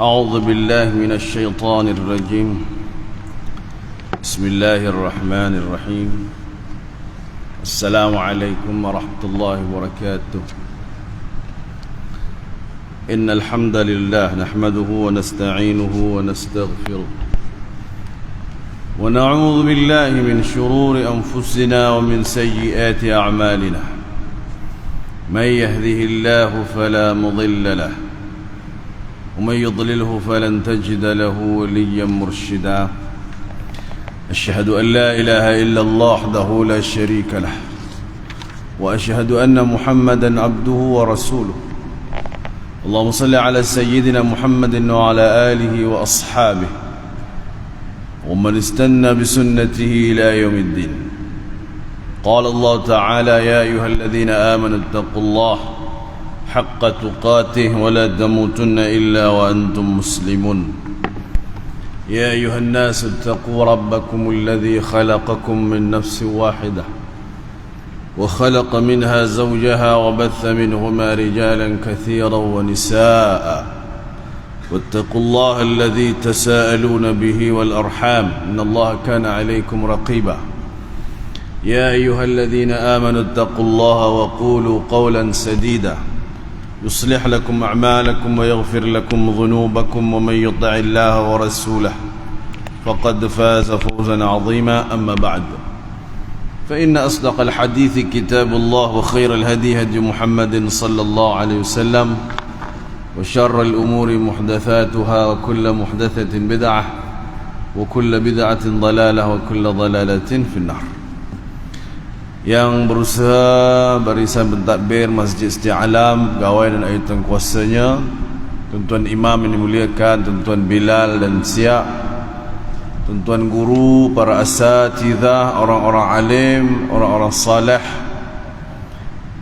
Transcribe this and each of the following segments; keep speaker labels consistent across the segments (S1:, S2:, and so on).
S1: أعوذ بالله من الشيطان الرجيم. بسم الله الرحمن الرحيم. السلام عليكم ورحمة الله وبركاته. إن الحمد لله نحمده ونستعينه ونستغفره ونعوذ بالله من شرور أنفسنا ومن سيئات أعمالنا. من يهده الله فلا مضل له ومن يضلله فلن تجد له وليا مرشدا. أشهد أن لا إله إلا الله وحده لا شريك له وأشهد أن محمدا عبده ورسوله. اللهم صل على سيدنا محمد وعلى آله وأصحابه ومن استنى بسنته إلى يوم الدين. قال الله تعالى: يا أيها الذين آمنوا اتقوا الله حق تقاته ولا تموتن إلا وأنتم مسلمون. يا أيها الناس اتقوا ربكم الذي خلقكم من نفس واحدة وخلق منها زوجها وبث منهما رجالا كثيرا ونساء واتقوا الله الذي تساءلون به والأرحام إن الله كان عليكم رقيبا. يا أيها الذين آمنوا اتقوا الله وقولوا قولا سديدا يصلح لكم أعمالكم ويغفر لكم ذنوبكم ومن يطع الله ورسوله فقد فاز فوزا عظيما. أما بعد فإن أصدق الحديث كتاب الله وخير الهدي هدي محمد صلى الله عليه وسلم وشر الأمور محدثاتها وكل محدثة بدعة وكل بدعة ضلالة وكل ضلالة في النار. Yang berusaha barisan pentadbir Masjid Isti'alam, pegawai dan ayutan kuasanya, tuan-tuan imam yang dimuliakan, tuan-tuan Bilal dan Siap, tuan-tuan guru, para asatidzah, orang-orang alim, orang-orang saleh,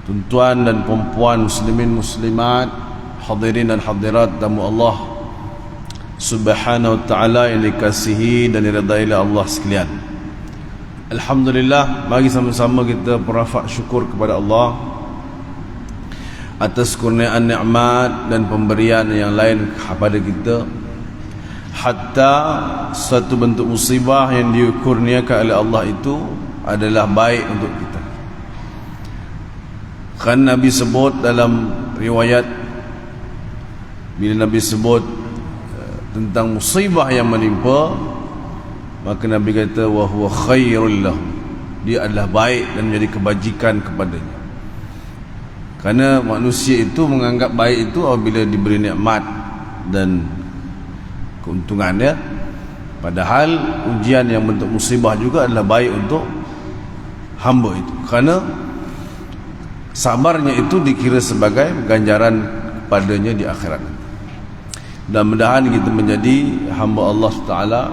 S1: tuan-tuan dan perempuan muslimin muslimat, hadirin dan hadirat tamu Allah Subhanahu wa ta'ala yang dikasihi dan diridai oleh Allah sekalian. Alhamdulillah, mari sama-sama kita berafak syukur kepada Allah atas kurniaan nikmat dan pemberian yang lain kepada kita. Hatta satu bentuk musibah yang dikurniakan oleh Allah itu adalah baik untuk kita. Kan Nabi sebut dalam riwayat, bila Nabi sebut tentang musibah yang menimpa, maka Nabi kata wa huwa khairul lahu, dia adalah baik dan menjadi kebajikan kepadanya. Kerana manusia itu menganggap baik itu apabila diberi nikmat dan keuntungannya, padahal ujian yang bentuk musibah juga adalah baik untuk hamba itu, kerana sabarnya itu dikira sebagai ganjaran padanya di akhirat. Dan mudah-mudahan kita menjadi hamba Allah Taala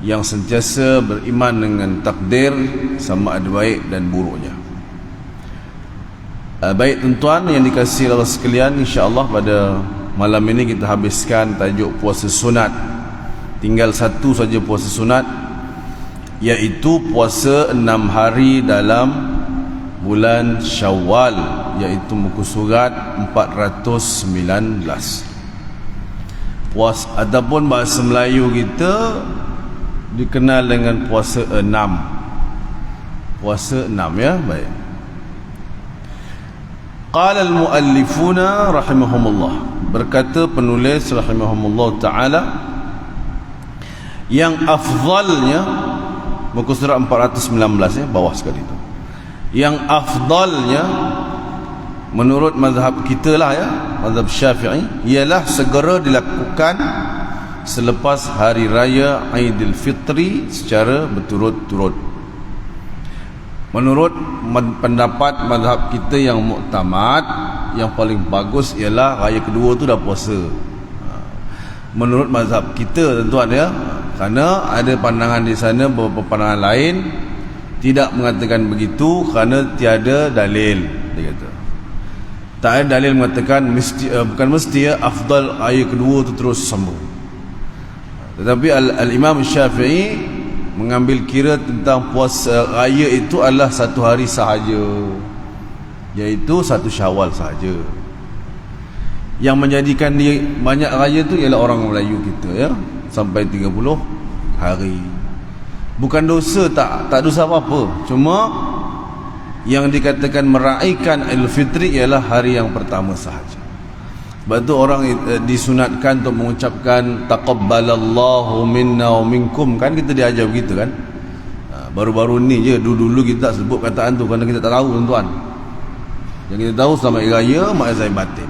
S1: yang sentiasa beriman dengan takdir sama ada baik dan buruknya. Baik tuan-tuan yang dikasihi Allah sekalian, insya-Allah pada malam ini kita habiskan tajuk puasa sunat. Tinggal satu saja puasa sunat, iaitu puasa 6 hari dalam bulan Syawal, iaitu muka surat 419. Adapun bahasa Melayu kita dikenal dengan puasa 6. Puasa 6, ya, baik. Qala al-muallifuna rahimahumullah, berkata penulis rahimahumullah taala, yang afdalnya, muka surat 419, ya, bawah sekali itu. Yang afdalnya menurut mazhab kita lah, ya, mazhab Syafi'i, ialah segera dilakukan selepas hari raya Aidil Fitri secara berturut-turut. Menurut pendapat mazhab kita yang muktamad, yang paling bagus ialah raya kedua tu dah puasa. Menurut mazhab kita, tuan-tuan, ya, kerana ada pandangan di sana, beberapa pandangan lain tidak mengatakan begitu kerana tiada dalil, dia kata. Tak ada dalil mengatakan mesti, bukan mesti, ya, afdal raya kedua tu terus sambung. Tetapi Al-Imam Syafi'i mengambil kira tentang puasa raya itu adalah satu hari sahaja, iaitu satu Syawal sahaja. Yang menjadikan dia banyak raya tu ialah orang Melayu kita, ya, sampai 30 hari. Bukan dosa, tak dosa apa-apa, cuma yang dikatakan meraihkan Idul Fitri ialah hari yang pertama sahaja. Sebab tu orang disunatkan untuk mengucapkan taqabbalallahu minna wa minkum, kan kita diajar begitu kan. Baru-baru ni je, dulu kita tak sebut kataan tu kerana kita tak tahu, tuan-tuan. Yang kita tahu selamat hari raya mak azan batin.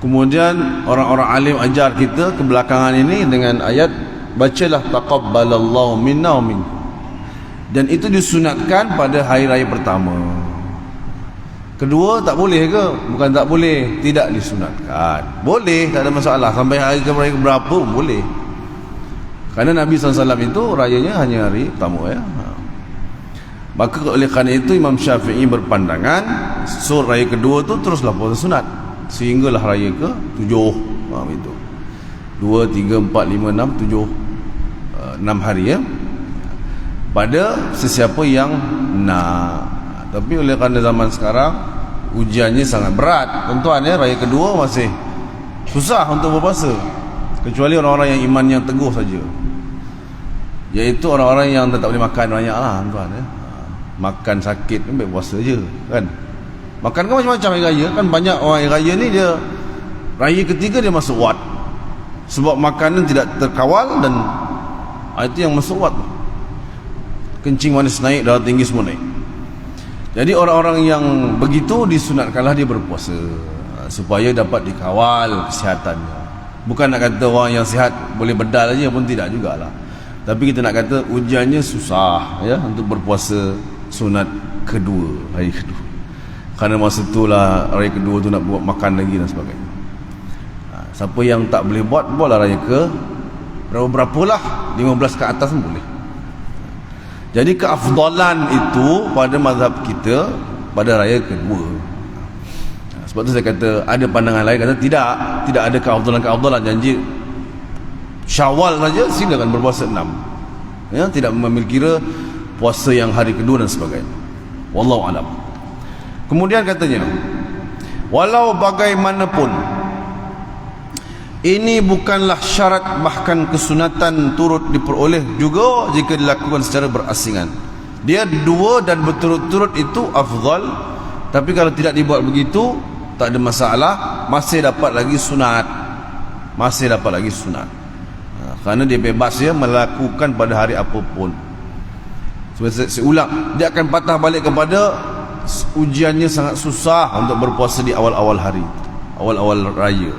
S1: Kemudian orang-orang alim ajar kita kebelakangan ini dengan ayat bacalah taqabbalallahu minna wa minkum. Dan itu disunatkan pada hari raya pertama. Kedua tak boleh ke? Bukan tak boleh, tidak disunatkan. Boleh, tak ada masalah. Sampai hari berapa pun boleh. Kerana Nabi SAW itu rayanya hanya hari pertama, ya. Maka oleh kerana itu Imam Syafi'i berpandangan raya kedua tu teruslah puasa sunat sehinggalah raya ke 7. Itu 2, 3, 4, 5, 6, 7 6 hari, ya, pada sesiapa yang nak. Tapi oleh kerana zaman sekarang ujiannya sangat berat, tuan-tuan, ya, raya kedua masih susah untuk berpuasa, kecuali orang-orang yang iman yang teguh saja, iaitu orang-orang yang tak boleh makan banyak lah, tuan, ya. Makan sakit kan baik puasa je kan. Makan kan macam-macam hari raya kan. Banyak orang hari raya ni dia raya ketiga dia masuk wad sebab makanan tidak terkawal, dan itu yang masuk wad, kencing manis naik, darah tinggi semua naik. Jadi orang-orang yang begitu disunatkanlah dia berpuasa supaya dapat dikawal kesihatannya. Bukan nak kata orang yang sihat boleh bedal aja pun, tidak jugalah. Tapi kita nak kata ujiannya susah, ya, untuk berpuasa sunat kedua, hari kedua. Kerana masa itulah raya kedua tu nak buat makan lagi dan sebagainya. Siapa yang tak boleh buatlah raya ke berapa-berapalah, 15 ke atas pun boleh. Jadi keafdalan itu pada mazhab kita pada raya kedua. Sebab tu saya kata ada pandangan lain kata tidak ada keafdalan. Janji Syawal saja silakan berpuasa 6, ya, tidak memiliki kira puasa yang hari kedua dan sebagainya. Wallahu a'lam. Kemudian katanya, walau bagaimanapun ini bukanlah syarat, bahkan kesunatan turut diperoleh juga jika dilakukan secara berasingan. Dia dua dan berturut-turut itu afdal, tapi kalau tidak dibuat begitu tak ada masalah, masih dapat lagi sunat. Kerana dia bebas, ya, melakukan pada hari apapun. Saya ulang, dia akan patah balik kepada ujiannya sangat susah untuk berpuasa di awal-awal hari, awal-awal raya.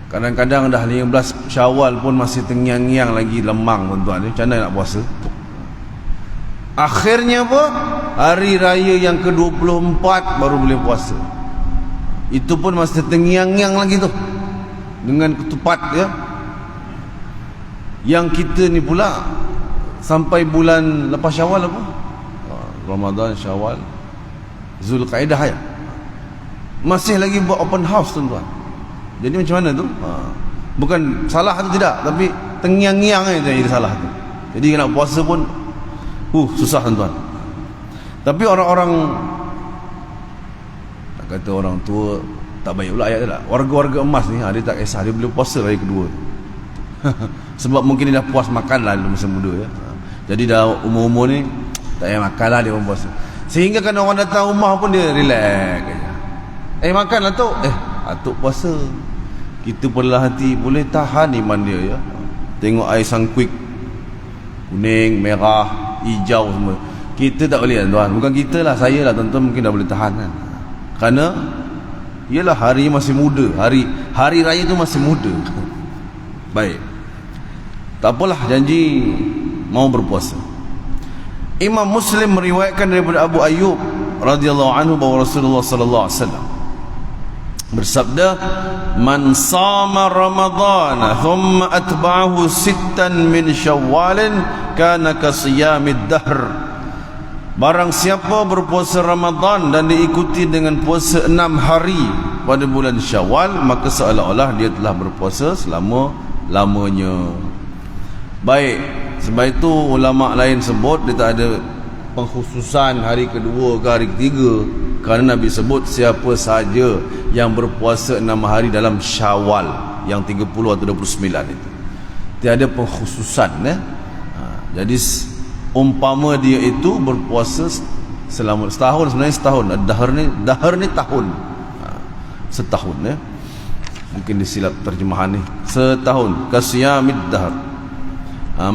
S1: Kadang-kadang dah 15 Syawal pun masih tengyang-nyang lagi, lemang, tuan-tuan. Macam mana nak puasa? Akhirnya apa? Hari raya yang ke-24 baru boleh puasa. Itu pun masih tengyang-nyang lagi tu, dengan ketupat, ya. Yang kita ni pula sampai bulan lepas Syawal apa? Ramadan, Syawal, Zulkaidah, ya, masih lagi buat open house, tuan-tuan. Jadi macam mana tu? Bukan salah tu, tidak, tapi tengyang-nyang je jadi salah tu. Jadi nak puasa pun susah, tuan-tuan. Tapi orang-orang, tak kata orang tua tak baik pula ayat tu lah. Warga-warga emas ni, dia tak kisah, dia boleh puasa hari kedua. Sebab mungkin dia dah puas makan lah masa muda, ya. Jadi dah umur-umur ni tak payah makan lah, dia pun puasa. Sehingga kan orang datang rumah pun dia relax aja. Makan lah Tok. Atuk puasa. Kita perlah hati boleh tahan iman dia, ya. Tengok air sangkuik kuning, merah, hijau semua. Kita tak boleh, tuan. Bukan kita lah, saya lah, tuan-tuan mungkin dah boleh tahan kan. Kerana ialah hari masih muda, hari raya tu masih muda. Baik, tak apalah, janji mau berpuasa. Imam Muslim meriwayatkan daripada Abu Ayyub radhiyallahu anhu bahawa Rasulullah sallallahu alaihi wasallam bersabda, man sama ramadhana thumma atba'ahu sittan min syawalin kana kasiyamid dahr. Barang siapa berpuasa Ramadan dan diikuti dengan puasa 6 hari pada bulan Syawal, maka seolah-olah dia telah berpuasa selama-lamanya. Baik, sebab itu ulama' lain sebut dia tak ada pengkhususan hari kedua ke hari ketiga, Kerana Nabi sebut siapa saja yang berpuasa 6 hari dalam Syawal yang 30 atau 29 itu, tiada pengkhususan jadi umpama dia itu berpuasa selama setahun, sebenarnya setahun. Dahar ni tahun, setahun mungkin disilap terjemahan ni, setahun kasiyamid dahar.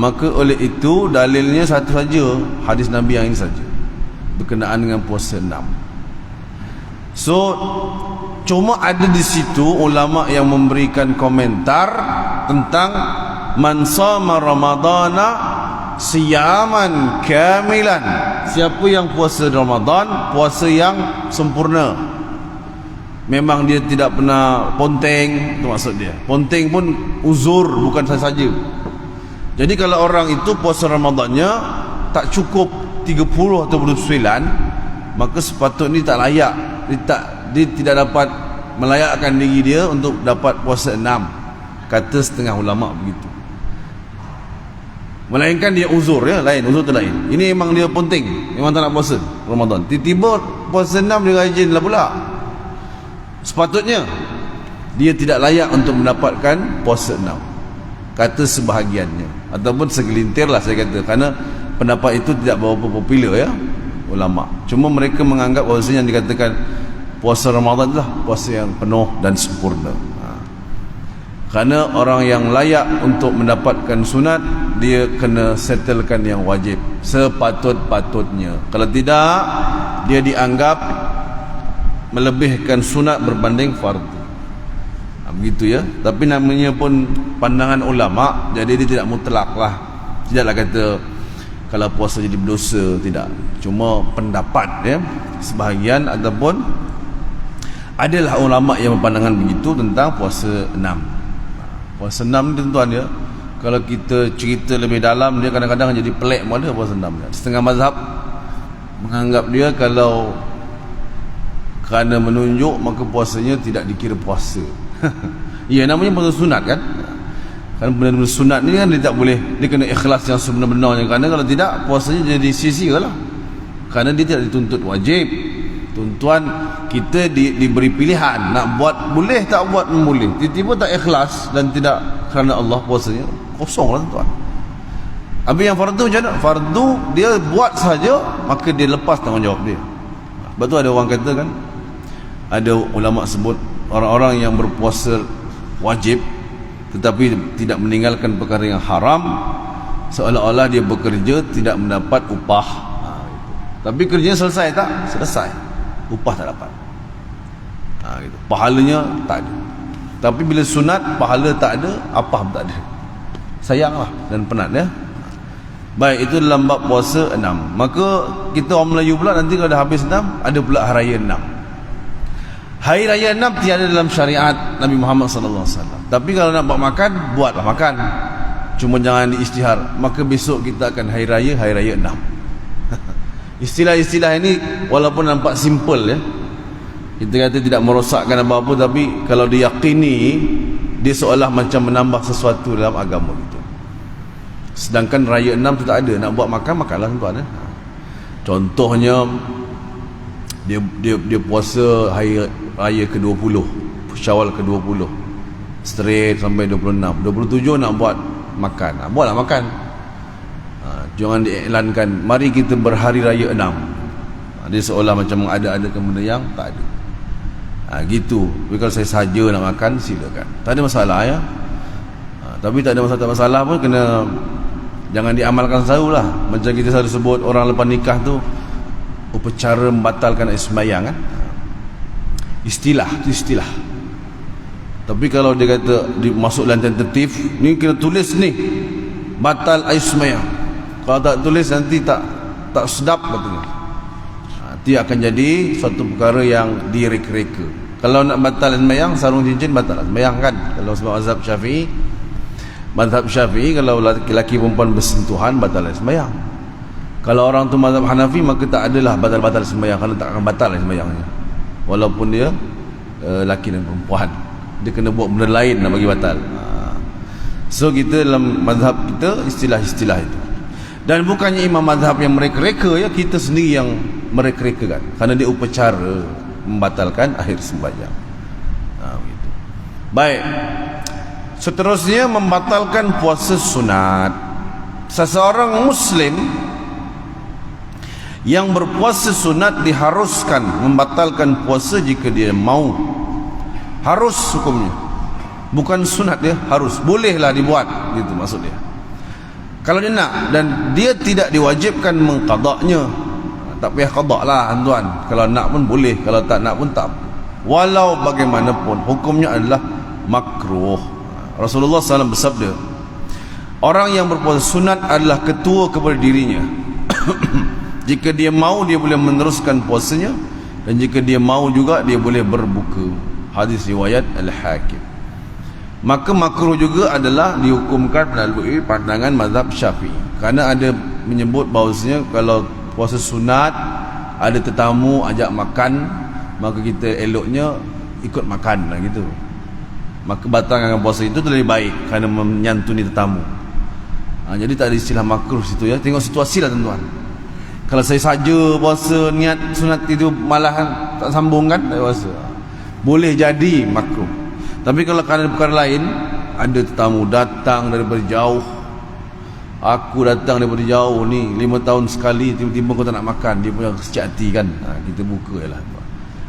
S1: Maka oleh itu dalilnya satu saja, hadis Nabi yang ini saja, berkenaan dengan puasa 6. So cuma ada di situ ulama yang memberikan komentar tentang man shama ramadana siyaman kamilan, siapa yang puasa Ramadan puasa yang sempurna. Memang dia tidak pernah ponteng, itu maksud dia. Ponteng pun uzur, bukan saja. Jadi kalau orang itu puasa Ramadannya tak cukup 30 atau 29, maka sepatutnya tak layak, dia tidak dapat melayakkan diri dia untuk dapat puasa 6, kata setengah ulama begitu. Melainkan dia uzur, lain, uzur tu lain. Ini memang dia ponteng, memang tak nak puasa Ramadan, tiba-tiba puasa 6 dia rajin lah pula. Sepatutnya dia tidak layak untuk mendapatkan puasa 6, kata sebahagiannya, ataupun segelintir lah saya kata, kerana pendapat itu tidak berapa popular ulama. Cuma mereka menganggap bahawasanya yang dikatakan puasa Ramadan itulah puasa yang penuh dan sempurna. Kerana orang yang layak untuk mendapatkan sunat, dia kena settlekan yang wajib sepatut-patutnya. Kalau tidak, dia dianggap melebihkan sunat berbanding fardu. Begitu Tapi namanya pun pandangan ulama, jadi dia tidak mutlak lah. Tidaklah kata kalau puasa jadi berdosa, tidak. Cuma pendapat sebahagian, ataupun adalah ulama yang berpandangan begitu tentang puasa 6. Puasa 6 ni tuan-tuan kalau kita cerita lebih dalam, dia kadang-kadang jadi pelik pun ada puasa 6. Setengah mazhab menganggap dia kalau kerana menunjuk, maka puasanya tidak dikira puasa. Ya, namanya puasa sunat kan. Kerana benda-benda sunat ni kan dia tak boleh, dia kena ikhlas yang sebenar-benarnya. Kerana kalau tidak, puasanya jadi sia-sia lah. Kerana dia tidak dituntut wajib. Tuan-tuan, kita diberi pilihan nak buat boleh, tak buat boleh. Tiba-tiba tak ikhlas dan tidak kerana Allah, puasanya kosong lah tuan. Habis yang fardu macam mana? Fardu dia buat saja, maka dia lepas tanggungjawab dia. Sebab tu ada orang kata kan, ada ulama sebut orang-orang yang berpuasa wajib tetapi tidak meninggalkan perkara yang haram, seolah-olah dia bekerja tidak mendapat upah. Tapi kerjanya selesai tak? Selesai. Upah tak dapat. Gitu. Pahalanya tak ada. Tapi bila sunat, pahala tak ada, apa pun tak ada. Sayanglah dan penat Baik, itu dalam bab puasa 6. Maka kita orang Melayu pula nanti kalau dah habis 6, ada pula hari raya 6. Hari raya 6 tiada dalam syariat Nabi Muhammad sallallahu alaihi wasallam. Tapi kalau nak buat makan, buatlah makan. Cuma jangan diisytihar. Maka besok kita akan hari raya 6. Istilah-istilah ini walaupun nampak simple kita kata tidak merosakkan apa-apa, tapi kalau diyakini, dia seolah macam menambah sesuatu dalam agama gitu. Sedangkan raya 6 tu tak ada. Nak buat makan, makanlah tuan. Contohnya dia puasa hari raya ke-20, Syawal ke-20, straight sampai 26. 27 nak buat makan, buatlah makan. Jangan diiklankan mari kita berhari raya 6. Dia seolah macam mengada-adakan benda yang tak ada. Gitu. Tapi kalau saya saja nak makan, silakan, tak ada masalah tapi tak ada masalah pun kena, jangan diamalkan selalu lah. Macam kita selalu sebut, orang lepas nikah tu upacara membatalkan air sembahyang kan. Istilah. Tapi kalau dia kata masuk dalam tentatif, ni kena tulis ni, batal air sembahyang. Kalau tak tulis nanti tak sedap katanya. Dia akan jadi suatu perkara yang direka-reka. Kalau nak batal sembahyang, sarung cincin batal sembahyang kan. Kalau sebab mazhab Syafi'i, kalau lelaki perempuan bersentuhan, batal sembahyang. Kalau orang tu mazhab Hanafi, maka tak adalah batal sembahyang, kerana tak akan batal sembahyangnya. Walaupun dia lelaki dan perempuan, dia kena buat benda lain nak bagi batal. So kita dalam mazhab kita istilah-istilah itu. Dan bukannya imam mazhab yang mereka-reka kita sendiri yang mereka-rekakan kerana dia upacara membatalkan akhir sembahyang. Begitu. Baik. Seterusnya membatalkan puasa sunat. Seseorang muslim yang berpuasa sunat diharuskan membatalkan puasa jika dia mau. Harus hukumnya, bukan sunat, dia harus. Bolehlah dibuat, gitu maksud dia, kalau dia nak, dan dia tidak diwajibkan mengqadaknya. Tak payah qadak lah tuan. Kalau nak pun boleh, kalau tak nak pun tak. Walau bagaimanapun hukumnya adalah makruh. Rasulullah SAW bersabda, orang yang berpuasa sunat adalah ketua kepada dirinya. Jika dia mau, dia boleh meneruskan puasanya, dan jika dia mau juga, dia boleh berbuka. Hadis riwayat Al-Hakim. Maka makruh juga adalah dihukumkan melalui pandangan mazhab Syafi'i, kerana ada menyebut bahawasanya kalau puasa sunat ada tetamu ajak makan, maka kita eloknya ikut makan lah gitu. Maka batalkan puasa itu lebih baik kerana menyantuni tetamu. Jadi tak ada istilah makruh situ ya. Tengok situasi lah tuan-tuan. Kalau saya saja puasa niat sunat itu malahan tak sambung kan, tak puasa, boleh jadi makruh. Tapi kalau kerana perkara lain, ada tetamu datang daripada jauh, aku datang daripada jauh ni 5 tahun sekali, tiba-tiba kau tak nak makan, dia punya kecil hati kan, kita buka lah.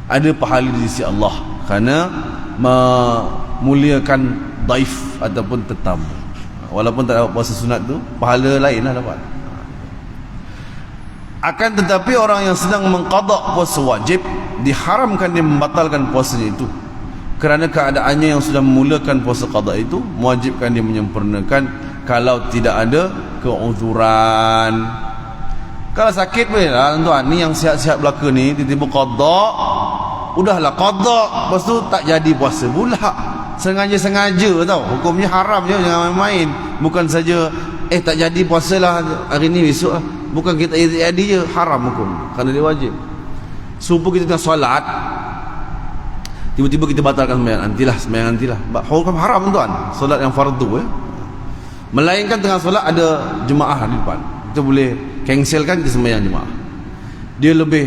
S1: Ada pahala di sisi Allah kerana memuliakan daif ataupun tetamu. Walaupun tak dapat puasa sunat tu, pahala lain lah dapat. Akan tetapi orang yang sedang mengqadak puasa wajib, diharamkan dia membatalkan puasanya itu, kerana keadaannya yang sudah memulakan puasa qada itu mewajibkan dia menyempurnakan kalau tidak ada keuzuran. Kalau sakit boleh lah tuan, ni yang sihat-sihat belaka ni tiba-tiba qada, udahlah qada, lepas tu tak jadi puasa pula, sengaja-sengaja tau. Hukumnya haram je, jangan main-main. Bukan saja tak jadi puasa lah hari ni, besok lah. Bukan kita jadi je, haram hukum, kerana dia wajib. Subuh kita tengah solat, tiba-tiba kita batalkan sembahyang nantilah. Hukum haram tuan, solat yang fardu ya. Melainkan tengah solat ada jemaah di depan, kita boleh cancelkan, kita sembahyang jemaah. Dia lebih,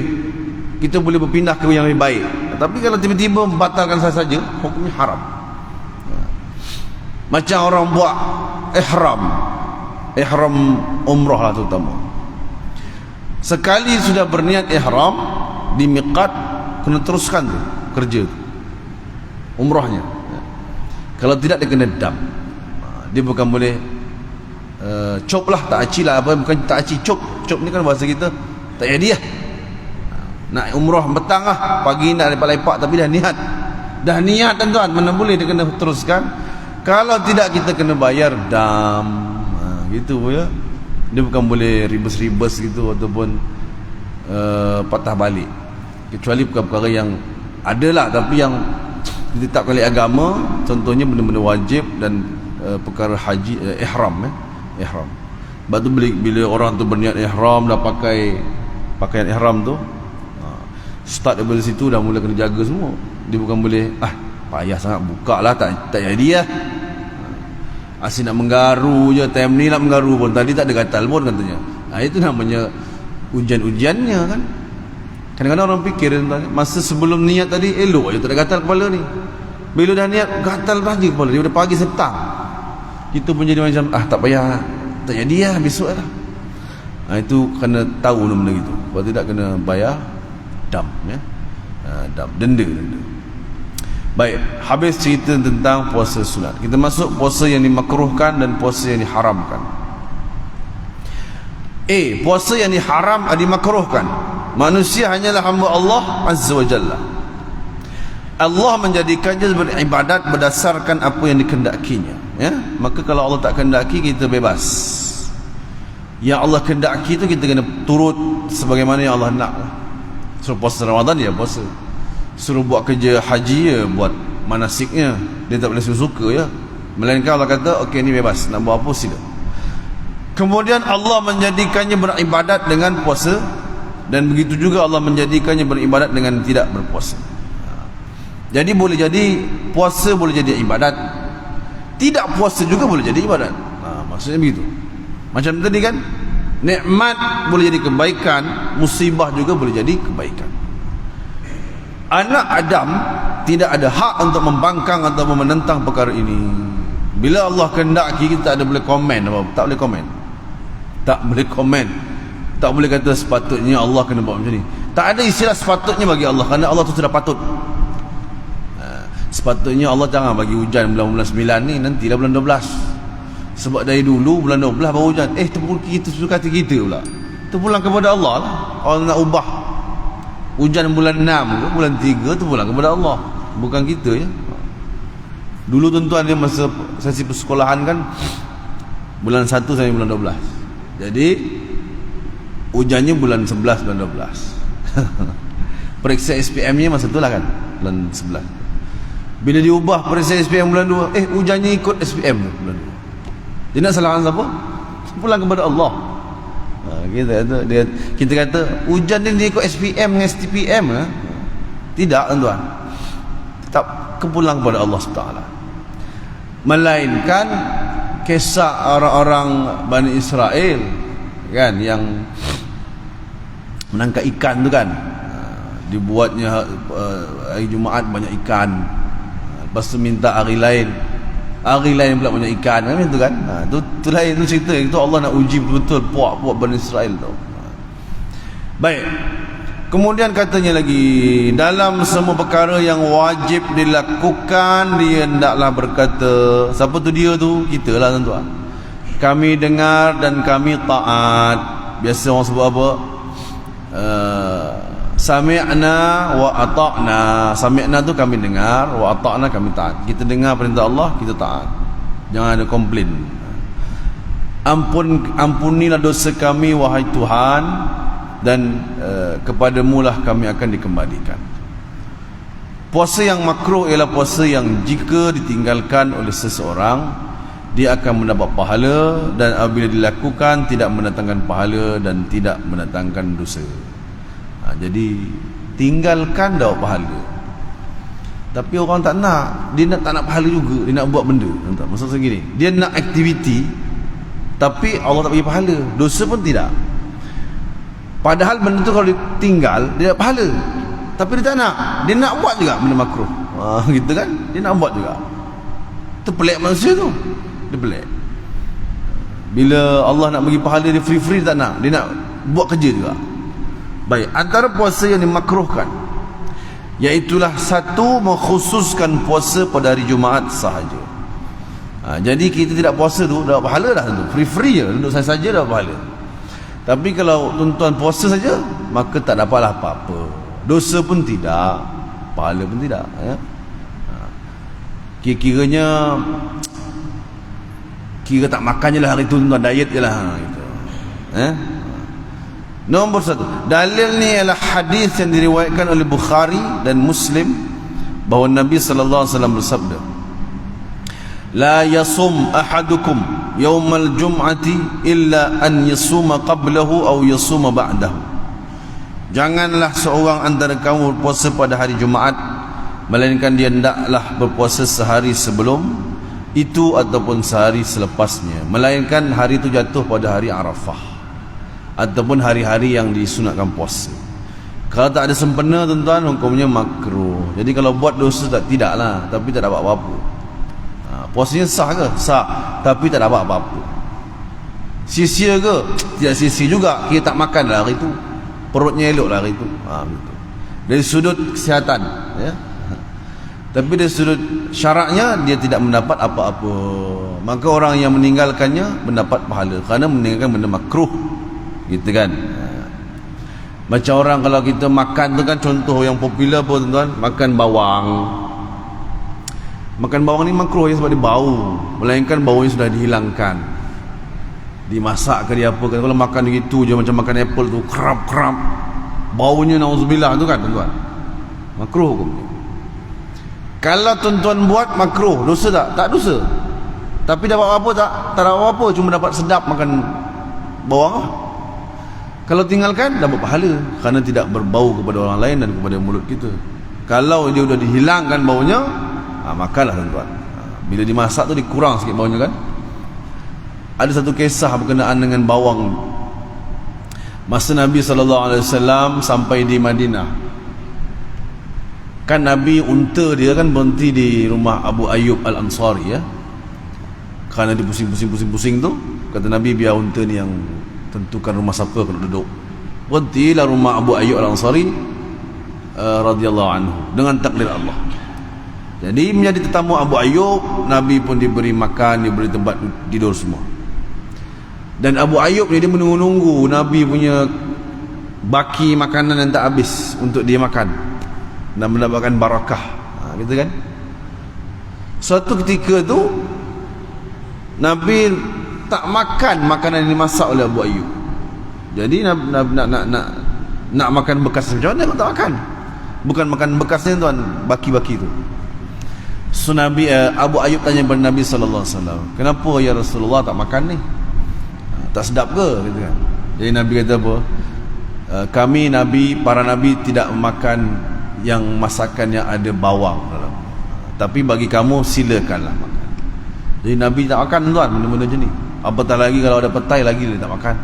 S1: kita boleh berpindah ke yang lebih baik. Tapi kalau tiba-tiba membatalkan saja, hukumnya haram. Macam orang buat ihram umrah lah terutama. Sekali sudah berniat ihram di miqat, kena teruskan tu kerja tu, umrahnya. Kalau tidak dia kena dam. Dia bukan boleh cop lah, tak aci lah, apa, bukan tak aci, cop ni kan bahasa kita tak jadi lah. Nak umrah petang lah, pagi nak lepak-lepak, tapi dah niat tuan-tuan, mana boleh dia kena teruskan. Kalau tidak kita kena bayar dam, gitu ya. Dia bukan boleh ribes-ribes gitu ataupun patah balik, kecuali perkara-perkara yang adalah tapi yang ditetapkan oleh agama, contohnya benda-benda wajib dan perkara haji, ihram. Sebab tu bila orang tu berniat ihram, dah pakai pakaian ihram tu, start daripada situ dah mula kena jaga semua. Dia bukan boleh payah sangat buka lah, tak jadi lah. Asyik nak menggaru je, time ni nak menggaru pun, tadi tak ada gatal pun katanya. Itu namanya ujian-ujiannya kan. Kadang-kadang orang fikir masa sebelum niat tadi elok je, tak ada gatal kepala ni. Bila dah niat, gatal lagi kepala daripada pagi petang. Kita pun jadi macam tak payah, tak jadi lah, besok lah. Itu kena tahu benda gitu. Kalau tidak kena bayar dam ya. Denda. Baik, habis cerita tentang puasa sunat. Kita masuk puasa yang dimakruhkan dan puasa yang diharamkan. Puasa yang diharam dimakruhkan. Manusia hanyalah hamba Allah Azza wa Jalla. Allah menjadikannya beribadat berdasarkan apa yang dikehendakinya ya. Maka kalau Allah tak kehendaki, kita bebas. Yang Allah kehendaki itu kita kena turut sebagaimana yang Allah nak. Suruh puasa Ramadan, ya puasa. Suruh buat kerja haji, ya buat manasiknya. Dia tak boleh suka ya. Melainkan Allah kata okey, ni bebas, nak buat apa sila. Kemudian Allah menjadikannya beribadat dengan puasa, dan begitu juga Allah menjadikannya beribadat dengan tidak berpuasa. Jadi boleh jadi puasa boleh jadi ibadat, tidak puasa juga boleh jadi ibadat. Maksudnya begitu. Macam tadi kan, Nikmat boleh jadi kebaikan, musibah juga boleh jadi kebaikan. Anak Adam tidak ada hak untuk membangkang atau menentang perkara ini. Bila Allah kehendaki, kita tak ada boleh komen apa, tak boleh komen. Tak boleh komen. Tak boleh kata sepatutnya Allah kena buat macam ni. Tak ada istilah sepatutnya bagi Allah, kerana Allah tu sudah patut. Sepatutnya Allah jangan bagi hujan bulan 9 ni, nantilah bulan 12. Sebab dari dulu bulan 12 baru hujan. Tu kita suka hati kita pula. Tu pulang kepada Allah lah. Allah nak ubah hujan bulan 6 ke bulan 3, tu pulang kepada Allah, bukan kita ya. Dulu tuan-tuan dia masa sesi persekolahan kan, bulan 1 sampai bulan 12. Jadi hujannya bulan 11, bulan 12. Periksa SPM-nya masa tu lah kan, bulan 11. Bila diubah periksa SPM bulan 2, hujannya ikut SPM bulan 2. Dia nak salahkan siapa? Pulang kepada Allah. Kita kata hujan ni ikut SPM dengan STPM tidak tuan-tuan, tetap kepulang kepada Allah SWT. Melainkan kisah orang-orang Bani Israel kan, yang menangkap ikan tu kan, dibuatnya hari Jumaat banyak ikan, lepas tu minta hari lain pula banyak ikan kan, itu kan. Tu lain, tu cerita itu Allah nak uji betul-betul puak-puak Bani Israel tu. Baik, kemudian katanya lagi, dalam semua perkara yang wajib dilakukan, dia hendaklah berkata, siapa tu dia tu? Kita lah tuan-tuan. Kami dengar dan kami taat. Biasa orang sebut apa? Sami'na wa ata'na. Sami'na tu kami dengar, wa ata'na kami taat. Kita dengar perintah Allah, kita taat. Jangan ada komplain. Ampunilah dosa kami wahai Tuhan, dan kepadamu lah kami akan dikembalikan. Puasa yang makruh ialah puasa yang jika ditinggalkan oleh seseorang, dia akan mendapat pahala, dan apabila dilakukan tidak mendatangkan pahala dan tidak mendatangkan dosa. Jadi tinggalkan dah pahala, tapi orang tak nak. Dia tak nak pahala juga, dia nak buat benda. Maksud saya gini, dia nak aktiviti tapi Allah tak bagi pahala, dosa pun tidak. Padahal benda tu kalau ditinggal dia dapat pahala, tapi dia tak nak. Dia nak buat juga benda makruh, gitu kan, dia nak buat juga. Tu pelik manusia tu, dia pelik. Bila Allah nak bagi pahala, dia free-free, dia tak nak, dia nak buat kerja juga. Baik, antara puasa yang dimakruhkan, iaitulah satu, mengkhususkan puasa pada hari Jumaat sahaja. Jadi kita tidak puasa tu dapat pahala dah tentu, free-free je, duduk saja dapat pahala. Tapi kalau tuan-tuan puasa saja, maka tak dapatlah apa-apa, dosa pun tidak, pahala pun tidak ya. Kira-kiranya kira tak makan je lah hari tu tuan-tuan, diet je lah gitu. Nombor 1, dalil ni ialah hadis yang diriwayatkan oleh Bukhari dan Muslim, bahawa Nabi sallallahu alaihi wasallam bersabda, la yasum ahadukum yaumal jum'ati illa an yasuma qablahu aw yasuma ba'dahu. Janganlah seorang antara kamu berpuasa pada hari Jumaat, melainkan dia hendaklah berpuasa sehari sebelum itu ataupun sehari selepasnya, melainkan hari itu jatuh pada hari Arafah ataupun hari-hari yang disunatkan puasa. Kalau tak ada sempena tuan-tuan, hukumnya makruh. Jadi kalau buat dosa tidaklah, tapi tak dapat apa-apa. Puasanya sah ke? Sah, tapi tak dapat apa-apa. Sia-sia ke? Tidak sia-sia juga. Kita tak makan lah hari itu, perutnya elok lah hari itu. Dari sudut kesihatan ya. Tapi dari sudut syaraknya, dia tidak mendapat apa-apa. Maka orang yang meninggalkannya mendapat pahala, kerana meninggalkan benda makruh, gitu kan. Macam orang kalau kita makan tu kan, contoh yang popular pun tuan-tuan, makan bawang. Makan bawang ni makruh ya, sebab dia bau, melainkan baunya sudah dihilangkan, dimasak ke dia apa kan. Kalau makan begitu je, macam makan apple tu, kerap-kerap baunya, na'udzubillah tu kan tuan-tuan, makruh hukumnya. Kalau tuan-tuan buat makruh, dosa tak? Tak dosa. Tapi dapat apa tak? Tak dapat apa, cuma dapat sedap makan bawang lah. Kalau tinggalkan, dapat pahala, kerana tidak berbau kepada orang lain dan kepada mulut kita. Kalau dia sudah dihilangkan baunya, makanlah tuan-tuan. Bila dimasak tu dikurang sikit baunya kan. Ada satu kisah berkenaan dengan bawang Masa Nabi SAW sampai di Madinah, kan Nabi unta dia kan berhenti di rumah Abu Ayyub Al-Ansari ya. Kerana dia pusing tu, kata Nabi biar unta ni yang tentukan rumah siapa kalau duduk. Berhentilah rumah Abu Ayyub Al-Ansari radhiyallahu anhu dengan takdir Allah. Jadi menjadi tetamu Abu Ayyub, Nabi pun diberi makan, diberi tempat tidur semua. Dan Abu Ayyub ni dia menunggu-nunggu Nabi punya baki makanan yang tak habis untuk dia makan dan mendapatkan barakah, gitu kan. Suatu ketika tu Nabi tak makan makanan yang dimasak oleh Abu Ayyub. Jadi nak makan bekas macam mana kau tak makan? Bukan makan bekasnya tuan, baki-baki tu. So Nabi Abu Ayyub tanya kepada Nabi sallallahu alaihi wasallam, "Kenapa ya Rasulullah tak makan ni? Tak sedap ke?" gitu kan. Jadi Nabi kata apa? Kami Nabi, para Nabi tidak makan yang masakan yang ada bawang dalam. Tapi bagi kamu silakanlah makan. Jadi Nabi tak makan tuan benda-benda macam ni. Apatah lagi kalau ada petai lagi dia tak makan.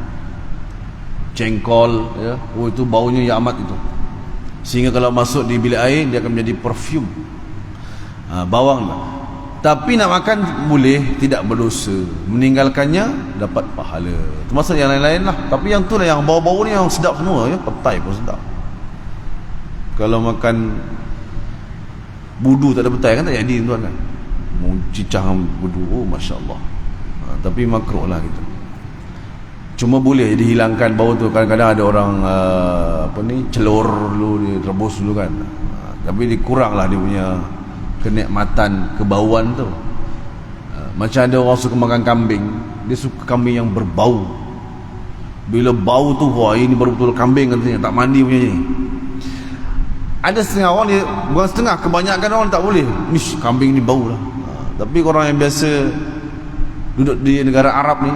S1: Jengkol ya. Oh itu baunya ya amat itu. Sehingga kalau masuk di bilik air dia akan menjadi perfume. Bawang lah. Tapi nak makan boleh, tidak berdosa. Meninggalkannya dapat pahala. Termasuk yang lain-lain lah. Tapi yang tu lah yang bau-bau ni yang sedap semua ya. Petai pun sedap. Kalau makan budu tak ada petai kan tak jadi tuan kan. Mau cicah budu, oh Masya Allah. Tapi makruh lah gitu. Cuma boleh dihilangkan bau tu. Kadang-kadang ada orang celur dulu, dia rebus dulu kan. Tapi dikurang lah dia punya kenikmatan kebauan tu. Macam ada orang suka makan kambing, dia suka kambing yang berbau. Bila bau tu, wah ini baru betul kambing katanya, tak mandi punya ni. Ada setengah orang dia, bukan setengah, kebanyakan orang tak boleh. Ish, kambing ni bau lah. Tapi orang yang biasa duduk di negara Arab ni,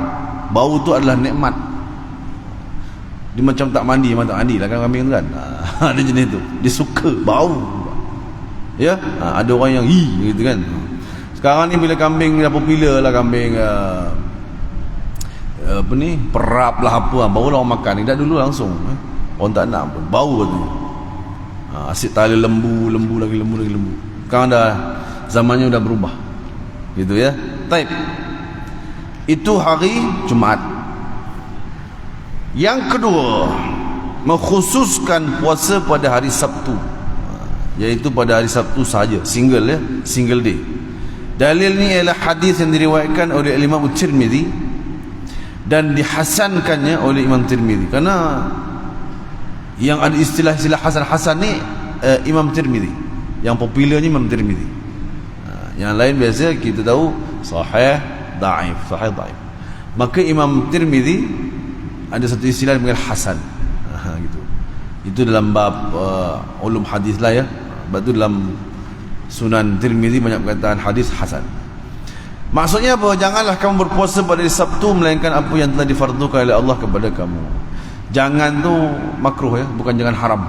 S1: bau tu adalah nikmat. Dia macam tak mandi, memang tak mandi lah kan kambing tu kan. Ada jenis tu, dia suka bau. Ya, ada orang yang gitu kan. Sekarang ni bila kambing dah popular lah, kambing perap lah apa, barulah orang makan. Tidak dulu langsung orang tak nak pun, bau katanya. Asyik tali lembu lagi. Sekarang dah zamannya dah berubah. Gitu ya. Taib. Itu hari Jumaat. Yang kedua, mengkhususkan puasa pada hari Sabtu, iaitu pada hari Sabtu sahaja, single day. Dalil ni ialah hadis yang diriwayatkan oleh Imam Tirmizi dan dihasankannya oleh Imam Tirmizi. Kerana yang ada istilah-istilah hasan ni Imam Tirmizi. Yang popularnya Imam Tirmizi. Yang lain biasa kita tahu sahih, dhaif. Maka Imam Tirmizi ada satu istilah yang hasan. Gitu. Itu dalam bab ulum hadis lah ya. Sebab tu dalam Sunan Tirmizi banyak perkataan hadis hasan. Maksudnya apa? Janganlah kamu berpuasa pada hari Sabtu melainkan apa yang telah difardukan oleh Allah kepada kamu. Jangan tu makruh ya, bukan jangan haram.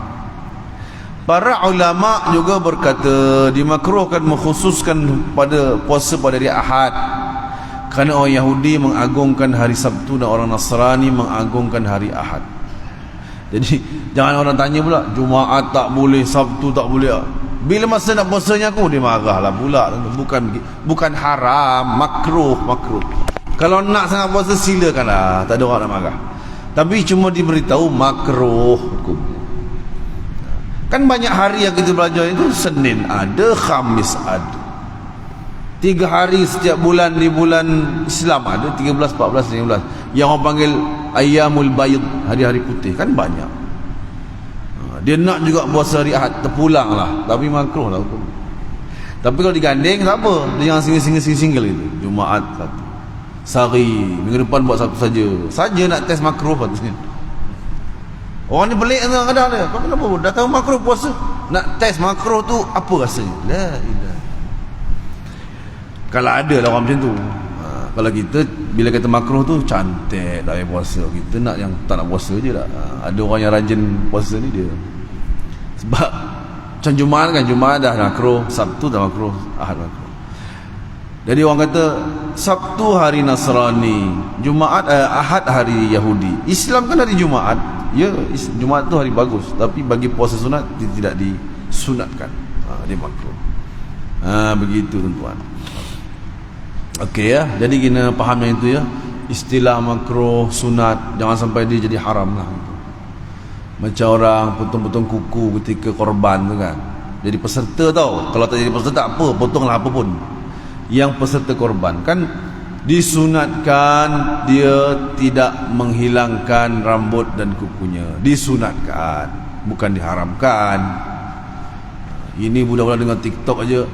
S1: Para ulama juga berkata dimakruhkan mengkhususkan pada puasa pada hari Ahad, kerana orang Yahudi mengagungkan hari Sabtu dan orang Nasrani mengagungkan hari Ahad. Jadi jangan orang tanya pula Jumaat tak boleh, Sabtu tak boleh. Bila masa nak puasanya aku, dia marahlah pula. Bukan haram, makruh. Kalau nak sangat puasa silakanlah, tak ada orang nak marah. Tapi cuma diberitahu makruh hukum. Kan banyak hari yang kita belajar itu, Senin ada, Khamis ada. 3 hari setiap bulan di bulan Islam ada, 13, 14, 15. Yang orang panggil Ayyamul Bayd, hari-hari putih, kan banyak. Dia nak juga puasa hari Ahad, terpulang lah. Tapi makruh lah hukum. Tapi kalau diganding tak apa, dia jangan single itu. Jumaat satu, sehari, minggu depan buat satu saja nak test makruh patutnya. Orang ni pelik kadang-kadang dia, kau kenapa dah tahu makruh puasa, nak test makruh tu apa rasanya? La ilah. Kalau ada lah orang macam tu. Kalau kita bila kata makruh tu cantik tak payah puasa, kita nak yang tak nak puasa je lah. Ada orang yang rajin puasa ni dia. Sebab macam Jumaat kan, Jumaat dah makruh, Sabtu dah makruh, Ahad makruh. Jadi orang kata Sabtu hari Nasrani, Jumaat Ahad hari Yahudi. Islam kan hari Jumaat. Ya, Jumaat tu hari bagus, tapi bagi puasa sunat tidak disunatkan. Dia makruh. Begitu tuan-tuan. Okey ya, jadi kena faham yang itu ya. Istilah makruh, sunat, jangan sampai dia jadi haram lah. Macam orang potong-potong kuku ketika korban tu kan. Jadi peserta tau. Kalau tak jadi peserta tak apa, potonglah apa pun. Yang peserta korban kan disunatkan dia tidak menghilangkan rambut dan kukunya. Disunatkan, bukan diharamkan. Ini budak-budak dengan TikTok aja.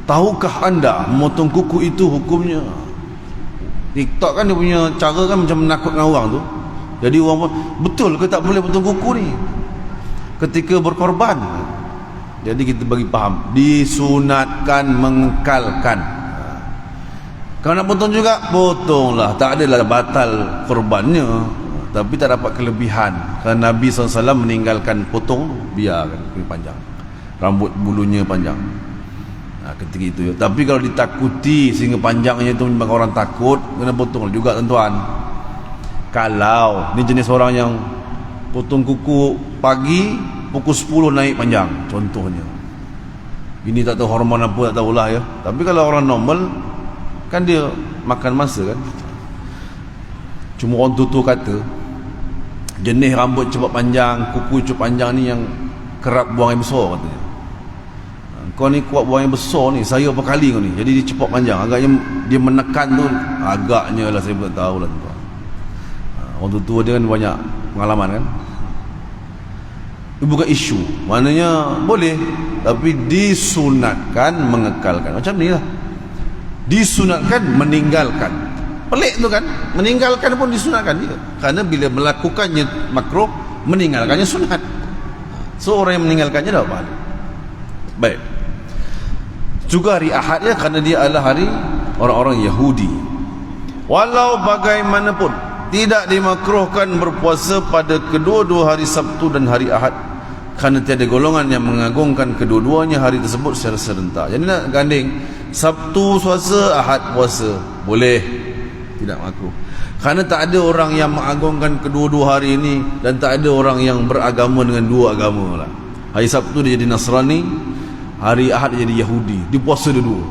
S1: Tahukah anda memotong kuku itu hukumnya? TikTok kan dia punya cara kan macam menakutkan orang tu. Jadi orang pun, betul ke tak boleh potong kuku ni ketika berkorban? Jadi kita bagi faham, disunatkan, mengekalkan. Kalau nak potong juga, potonglah. Tak adalah batal korbannya, tapi tak dapat kelebihan. Kerana Nabi SAW meninggalkan potong, biarkan panjang, rambut bulunya panjang. Ketika itu ya. Tapi kalau ditakuti sehingga panjangnya itu menyebabkan orang takut, kena potong juga tuan-tuan. Kalau ni jenis orang yang potong kuku pagi, pukul 10 naik panjang contohnya, ini tak tahu hormon apa, tak tahulah ya. Tapi kalau orang normal kan dia makan masa kan. Cuma orang tutur kata jenis rambut cepat panjang, kuku cepat panjang ni yang kerap buang air besar katanya. Kau ni kuat buang air besar ni, saya berapa kali kau ni, jadi dia cepat panjang. Agaknya dia menekan tu, agaknya lah, saya pun tak tahu lah tuan. Orang tua dia kan banyak pengalaman kan. Itu bukan isu, maknanya boleh, tapi disunatkan, mengekalkan. Macam ni lah, disunatkan, meninggalkan. Pelik tu kan, meninggalkan pun disunatkan dia. Kerana bila melakukannya makruh, meninggalkannya sunat. So orang yang meninggalkannya dah apa? Baik. Juga hari Ahad ya, kerana dia adalah hari orang-orang Yahudi. Walau bagaimanapun tidak dimakruhkan berpuasa pada kedua-dua hari Sabtu dan hari Ahad, kerana tiada golongan yang mengagungkan kedua-duanya hari tersebut secara serentak. Jadi nak ganding Sabtu puasa, Ahad puasa, boleh, tidak makruh. Kerana tak ada orang yang mengagungkan kedua-dua hari ini, dan tak ada orang yang beragama dengan dua agama lah. Hari Sabtu dia jadi Nasrani, hari Ahad dia jadi Yahudi, dia puasa dua-dua.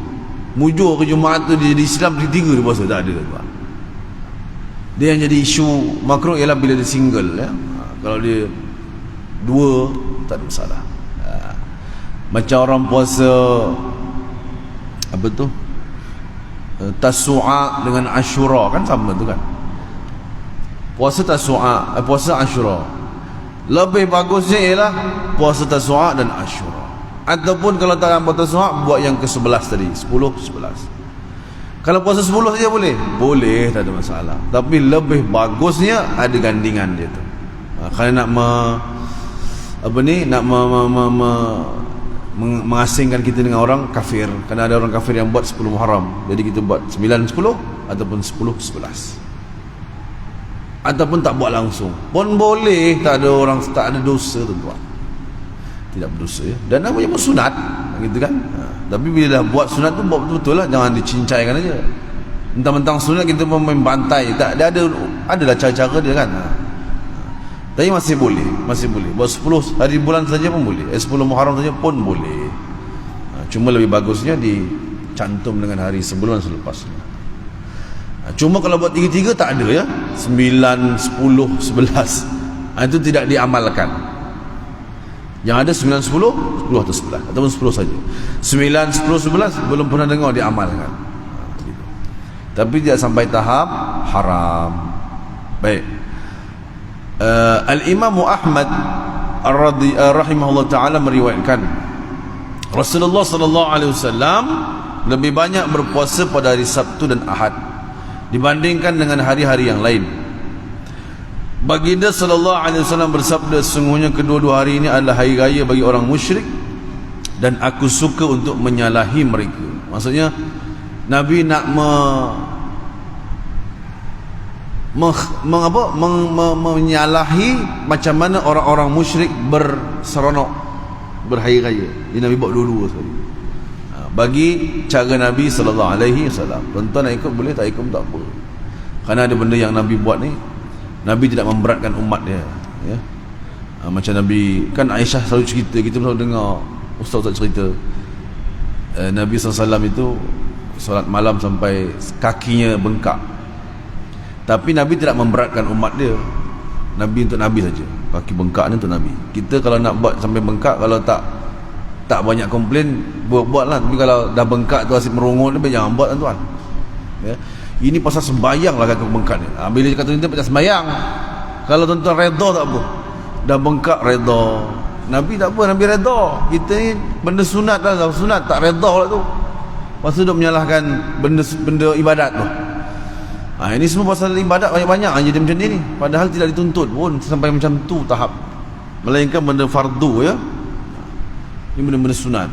S1: Mujur ke Jumaat tu dia jadi Islam, tiga dia puasa, tak ada tuan. Dia yang jadi isu makruh ialah bila dia single ya. Kalau dia dua, tak ada masalah. Macam orang puasa apa tu, Tasu'a dengan Ashura kan sama tu kan. Puasa Tasu'a, puasa Ashura, lebih bagusnya ialah puasa Tasu'a dan Ashura. Ataupun kalau tak buat Tasu'a, buat yang ke-11 tadi, 10-11. Kalau puasa 10 saja boleh? Boleh, tak ada masalah. Tapi lebih bagusnya ada gandingan dia tu. Kerana nak mengasingkan kita dengan orang kafir. Kerana ada orang kafir yang buat 10 Muharram. Jadi kita buat 9-10 ataupun 10-11. Ataupun tak buat langsung pun boleh, tak ada orang, tak ada dosa tuan-tuan. Tidak berdosa ya. Dan namanya pun sunat gitu kan. Tapi bila dah buat sunat tu, buat betul-betul lah, jangan dicincaikan aja. Mentang-mentang sunat kita pun main bantai, tak ada, adalah cara-cara dia kan. Tapi masih boleh, masih boleh. Buat 10 hari bulan saja pun boleh, 10 Muharram saja pun boleh. Cuma lebih bagusnya dicantum dengan hari sebulan selepasnya. Cuma kalau buat 3-3 tak ada ya, 9, 10, 11, itu tidak diamalkan. Yang ada 9, 10, 10 atau 11 ataupun 10 saja. 9, 10, 11 belum pernah dengar diamalkan. Tapi tidak sampai tahap haram. Baik. Al-Imam Ahmad rahimahullah taala meriwayatkan Rasulullah sallallahu alaihi wasallam lebih banyak berpuasa pada hari Sabtu dan Ahad dibandingkan dengan hari-hari yang lain. Baginda sallallahu alaihi wasallam bersabda, sesungguhnya kedua-dua hari ini adalah hari raya bagi orang musyrik, dan aku suka untuk menyalahi mereka. Maksudnya Nabi nak menyalahi macam mana orang-orang musyrik berseronok berhari raya. Jadi Nabi buat dua-dua sekali. Bagi cara Nabi sallallahu alaihi wasallam. Tuan-tuan nak ikut boleh, tak ikut tak apa. Kerana ada benda yang Nabi buat ni, Nabi tidak memberatkan umat dia ya. Macam Nabi, kan Aisyah selalu cerita, kita selalu dengar ustaz-ustaz cerita, Nabi SAW itu solat malam sampai kakinya bengkak. Tapi Nabi tidak memberatkan umat dia. Nabi untuk Nabi saja, kaki bengkak ni untuk Nabi. Kita kalau nak buat sampai bengkak, kalau tak banyak komplain, buat lah. Tapi kalau dah bengkak tu asyik merungut, jangan buat tuan. Ya. Ini pasal sembayang lah kaki bengkak ni. Bila dia kata ni pasal sembayang. Kalau tuan-tuan redha tak apa, dah bengkak redha. Nabi tak apa, Nabi redha. Kita ni benda sunat lah, sunat tak redha lah tu. Lepas tu duk menyalahkan benda ibadat tu. Ini semua pasal ibadat banyak-banyak jadi macam ni. Padahal tidak dituntut pun sampai macam tu tahap, melainkan benda fardu ya. Ini benda-benda sunat.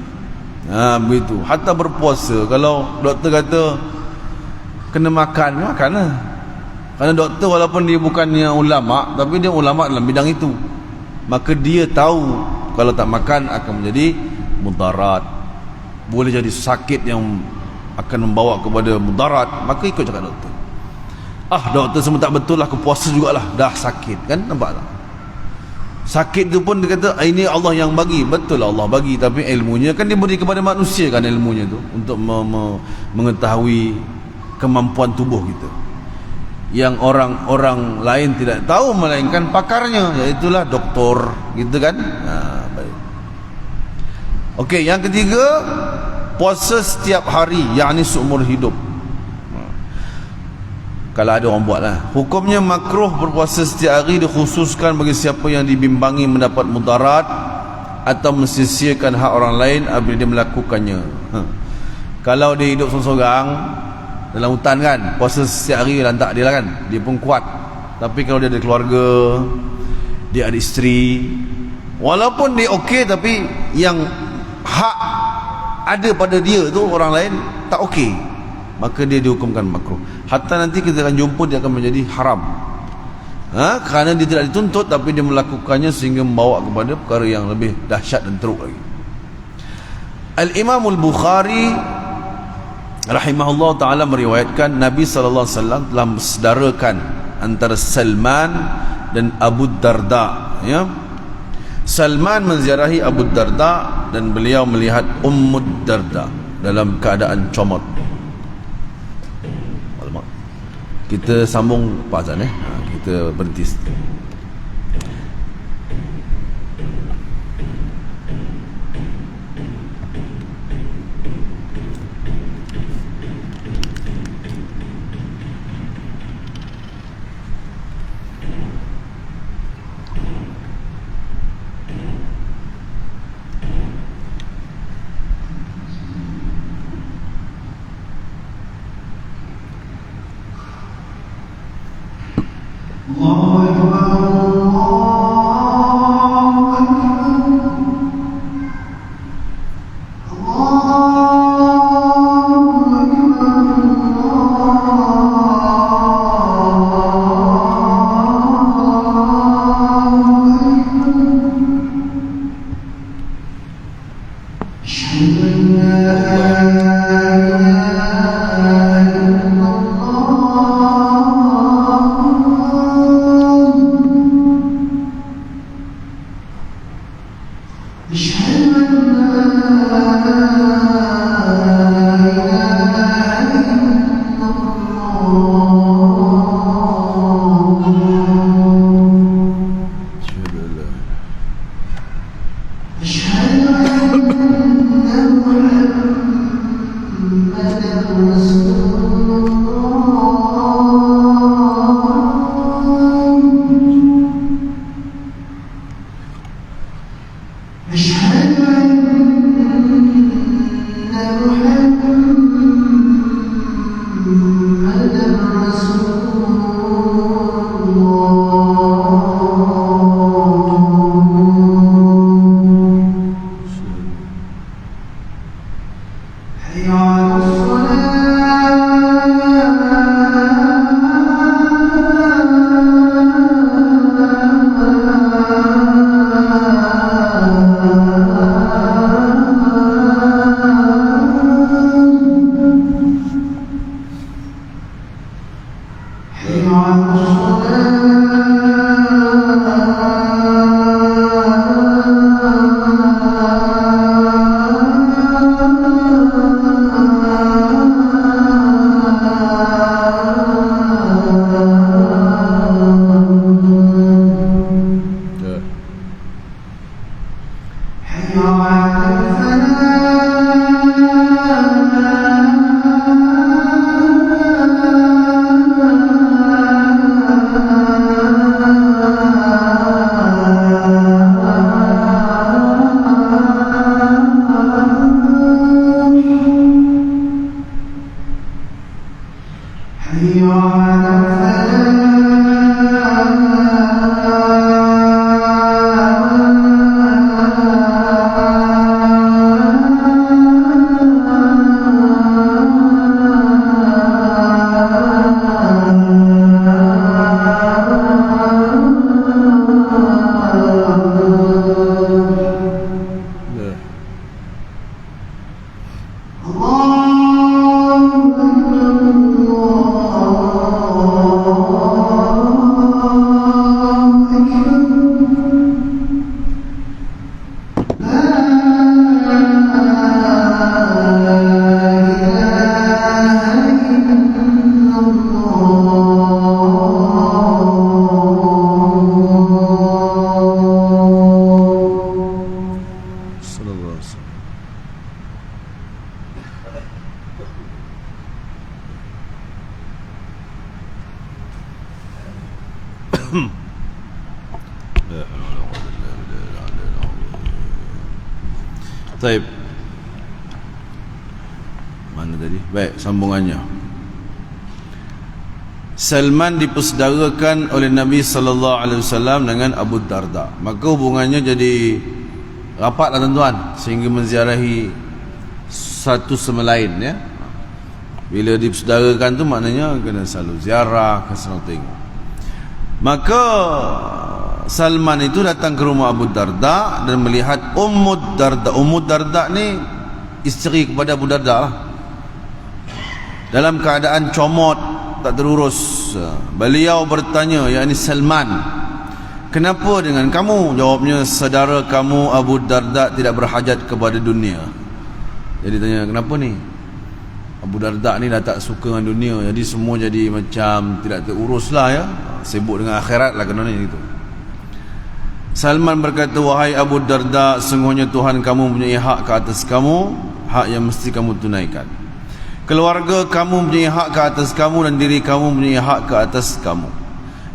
S1: Begitu. Hatta berpuasa, kalau doktor kata kena makan lah. Kerana doktor walaupun dia bukannya ulama, tapi dia ulama dalam bidang itu. Maka dia tahu kalau tak makan akan menjadi mudarat, boleh jadi sakit yang akan membawa kepada mudarat. Maka ikut cakap doktor. Doktor semua tak betul lah, aku puasa jugalah, dah sakit kan, nampak tak? Sakit tu pun dia kata ini Allah yang bagi. Betul Allah bagi, tapi ilmunya kan diberi kepada manusia kan, ilmunya tu untuk mengetahui kemampuan tubuh kita, yang orang-orang lain tidak tahu melainkan pakarnya, iaitulah doktor gitu kan. Baik. Okey, yang ketiga, puasa setiap hari, yakni seumur hidup. Kalau ada orang buat lah. Hukumnya makruh berpuasa setiap hari, dikhususkan bagi siapa yang dibimbangi mendapat mudarat atau mensisiakan hak orang lain apabila dia melakukannya. Kalau dia hidup seorang-seorang dalam hutan kan, puasa setiap hari lantak dia lah kan, dia pun kuat. Tapi kalau dia ada keluarga, dia ada isteri, walaupun dia okey, tapi yang hak ada pada dia tu orang lain tak okey, maka dia dihukumkan makruh. Hatta nanti kita akan jumpa dia akan menjadi haram, kerana dia tidak dituntut tapi dia melakukannya sehingga membawa kepada perkara yang lebih dahsyat dan teruk lagi. Al-Imam Al-Bukhari rahimahullah ta'ala meriwayatkan Nabi SAW telah mensedarakan antara Salman dan Abu Darda ya. Salman menziarahi Abu Darda dan beliau melihat Ummu Darda dalam keadaan comot. Kita sambung Pak Azan kita berhenti.
S2: حي على الصلاة
S1: Taib. Mana tadi? Baik, sambungannya. Salman dipersaudarakan oleh Nabi sallallahu alaihi wasallam dengan Abu Darda. Maka hubungannya jadi rapatlah tuan-tuan sehingga menziarahi satu sama lain ya. Bila dipersaudarakan tu maknanya kena selalu ziarah, kena selalu tengok. Maka Salman itu datang ke rumah Abu Darda dan melihat Ummu Darda. Ummu Darda ni isteri kepada Abu Darda lah. Dalam keadaan comot, tak terurus. Beliau bertanya, yakni Salman, kenapa dengan kamu? Jawabnya, saudara kamu Abu Darda tidak berhajat kepada dunia. Jadi tanya, kenapa ni? Abu Darda ni dah tak suka dengan dunia, jadi semua jadi macam tidak terurus lah ya. Sibuk dengan akhirat lah kena ni gitu. Salman berkata, wahai Abu Darda, sungguhnya Tuhan kamu mempunyai hak ke atas kamu, hak yang mesti kamu tunaikan. Keluarga kamu mempunyai hak ke atas kamu dan diri kamu mempunyai hak ke atas kamu.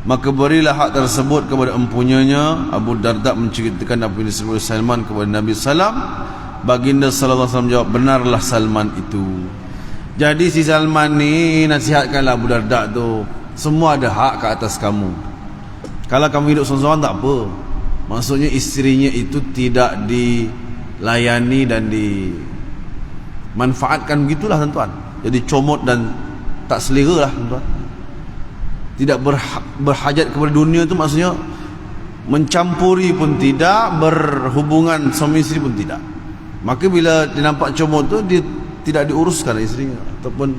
S1: Maka berilah hak tersebut kepada empunyanya. Abu Darda menceritakan apa yang disebut Salman kepada Nabi Sallam. Baginda sallallahu alaihi wasallam jawab, benarlah Salman itu. Jadi si Salman ni nasihatkanlah Abu Darda tu, semua ada hak ke atas kamu. Kalau kamu hidup seorang-seorang tak apa. Maksudnya isterinya itu tidak dilayani dan dimanfaatkan begitulah tuan-tuan. Jadi comot dan tak selera lah tuan-tuan. Tidak berhajat kepada dunia tu maksudnya mencampuri pun tidak, berhubungan suami isteri pun tidak. Maka bila dia nampak comot tu, dia tidak diuruskan isterinya ataupun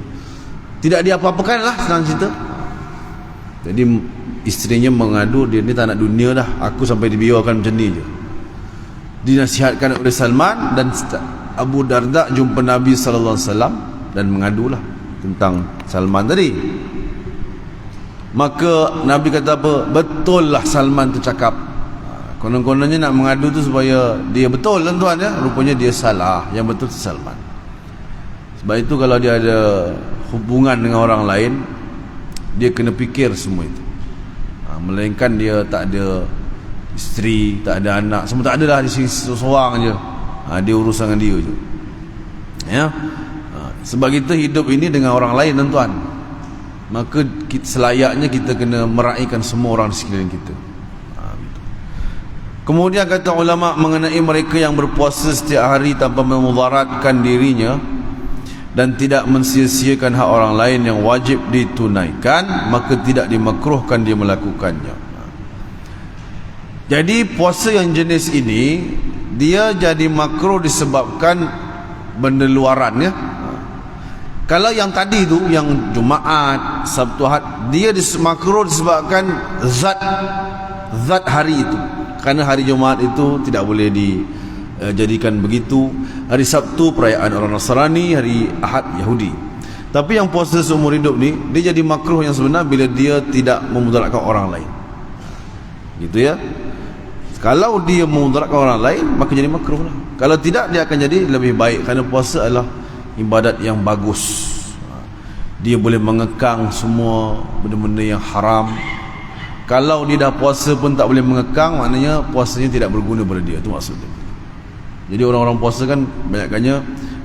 S1: tidak diapa-apakan lah, senang cerita. Jadi isterinya mengadu, dia ni tak nak dunia dah, aku sampai dibiarkan macam ni je. Dinasihatkan oleh Salman, dan Abu Darda jumpa Nabi sallallahu alaihi wasallam dan mengadulah tentang Salman tadi. Maka Nabi kata apa? Betul lah Salman tu cakap. Konon-kononnya nak mengadu tu supaya dia betul tuan-tuan ya. Rupanya dia salah, yang betul tu Salman. Sebab itu kalau dia ada hubungan dengan orang lain, dia kena fikir semua itu. Melainkan dia tak ada isteri, tak ada anak, semua tak ada lah, di sini seorang je. Dia urusan dengan dia je ya. Sebab kita hidup ini dengan orang lain tuan-tuan, maka selayaknya kita kena meraihkan semua orang di sekeliling kita. Kemudian kata ulama mengenai mereka yang berpuasa setiap hari tanpa memudaratkan dirinya dan tidak mensia-siakan hak orang lain yang wajib ditunaikan, maka tidak dimakruhkan dia melakukannya. Jadi puasa yang jenis ini dia jadi makruh disebabkan benda luaran ya. Kalau yang tadi tu, yang Jumaat, Sabtu Ahad, dia makruh disebabkan zat hari itu. Kerana hari Jumaat itu tidak boleh dijadikan begitu. Hari Sabtu perayaan orang Nasrani, hari Ahad Yahudi. Tapi yang puasa seumur hidup ni, dia jadi makruh yang sebenar bila dia tidak memudaratkan orang lain. Gitu ya. Kalau dia memudaratkan orang lain, maka jadi makruh lah. Kalau tidak, dia akan jadi lebih baik. Kerana puasa adalah ibadat yang bagus. Dia boleh mengekang semua benda-benda yang haram. Kalau dia dah puasa pun tak boleh mengekang, maknanya puasanya tidak berguna pada dia. Itu maksudnya. Jadi orang-orang puasa kan banyakkannya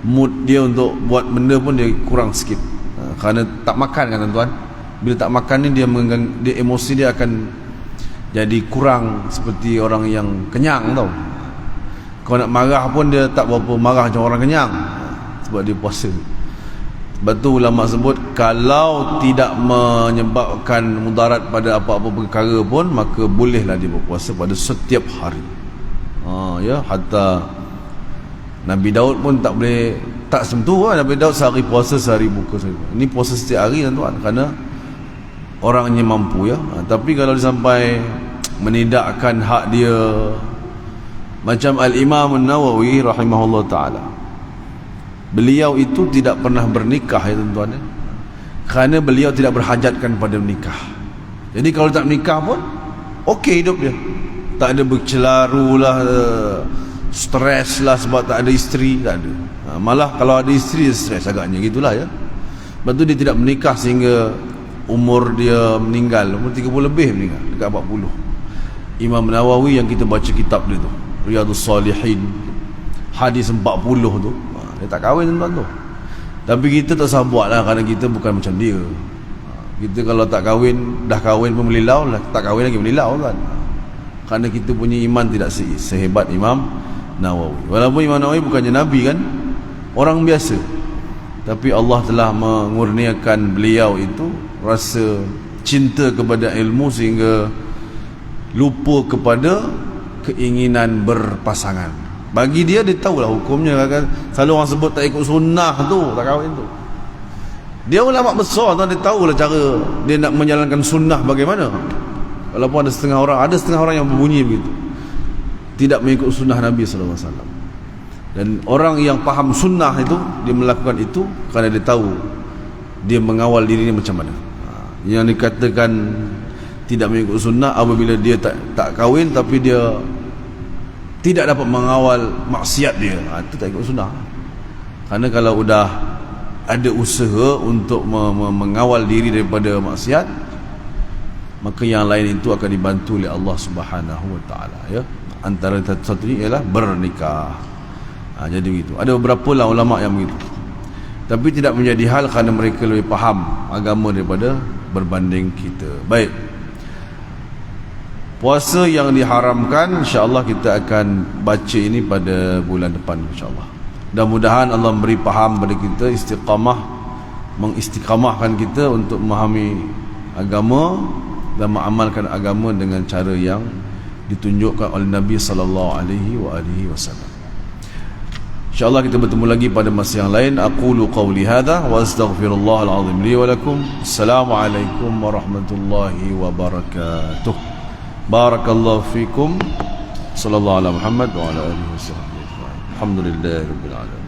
S1: mood dia untuk buat benda pun dia kurang sikit. Kerana tak makan kan tuan-tuan. Bila tak makan ni dia emosi dia akan jadi kurang seperti orang yang kenyang tau. Kalau nak marah pun dia tak berapa marah macam orang kenyang, sebab dia puasa. Sebab tu ulama sebut kalau tidak menyebabkan mudarat pada apa-apa perkara pun, maka bolehlah dia berpuasa pada setiap hari. Ya, hatta Nabi Daud pun tak boleh, tak sentuh lah. Nabi Daud sehari puasa, sehari buka sehari. Ini puasa setiap hari tuan, kerana orangnya mampu ya. Tapi kalau dia sampai menidakkan hak dia, macam Al-Imam An-Nawawi rahimahullah ta'ala, beliau itu tidak pernah bernikah ya tuan-tuan ya, kerana beliau tidak berhajatkan pada menikah. Jadi kalau tak menikah pun okey hidup dia, tak ada bercelaru lah, stres lah sebab tak ada isteri, tak ada. Malah kalau ada isteri dia stres agaknya, gitulah ya. Sebab tu dia tidak menikah sehingga umur dia meninggal, umur 30 lebih meninggal, dekat 40. Imam Nawawi yang kita baca kitab dia tu, Riyadhus Salihin, hadis 40 tu, dia tak kahwin tuan-tuan tu. Tapi kita tak usah buat lah, kerana kita bukan macam dia. Kita kalau tak kahwin, dah kahwin pun melilau lah, tak kahwin lagi melilau kan. Kerana kita punya iman tidak sehebat Imam Nawawi. Walaupun Imam Nawawi bukannya Nabi kan, orang biasa, tapi Allah telah mengurniakan beliau itu rasa cinta kepada ilmu sehingga lupa kepada keinginan berpasangan. Bagi dia, dia tahulah hukumnya kan. Selalu orang sebut tak ikut sunnah tu, tak kahwin tu. Dia ulama besar tu, dia tahulah cara dia nak menjalankan sunnah bagaimana. Walaupun ada setengah orang yang berbunyi begitu, tidak mengikut sunnah Nabi SAW. Dan orang yang faham sunnah itu, dia melakukan itu kerana dia tahu dia mengawal dirinya macam mana. Yang dikatakan tidak mengikut sunnah apabila dia tak kahwin tapi dia tidak dapat mengawal maksiat dia, itu tak ikut sunnah. Kerana kalau sudah ada usaha untuk mengawal diri daripada maksiat, maka yang lain itu akan dibantu oleh Allah Subhanahu Wa Taala ya. Antara satunya ialah bernikah. Jadi begitu. Ada beberapa lah ulama yang begitu, tapi tidak menjadi hal kerana mereka lebih faham agama daripada berbanding kita. Baik, puasa yang diharamkan insya-Allah kita akan baca ini pada bulan depan insya-Allah. Mudah-mudahan Allah memberi faham pada kita, istiqamah, mengistiqamahkan kita untuk memahami agama dan mengamalkan agama dengan cara yang ditunjukkan oleh Nabi sallallahu alaihi wasallam. InsyaAllah kita bertemu lagi pada masa yang lain. Aqulu qawli hadha wa astaghfirullahal azim li wa lakum. Assalamualaikum warahmatullahi wabarakatuh. Barakallahu fikum. Sallallahu ala Muhammad wa ala alihi wa sahbihi. Alhamdulillahirabbil alamin.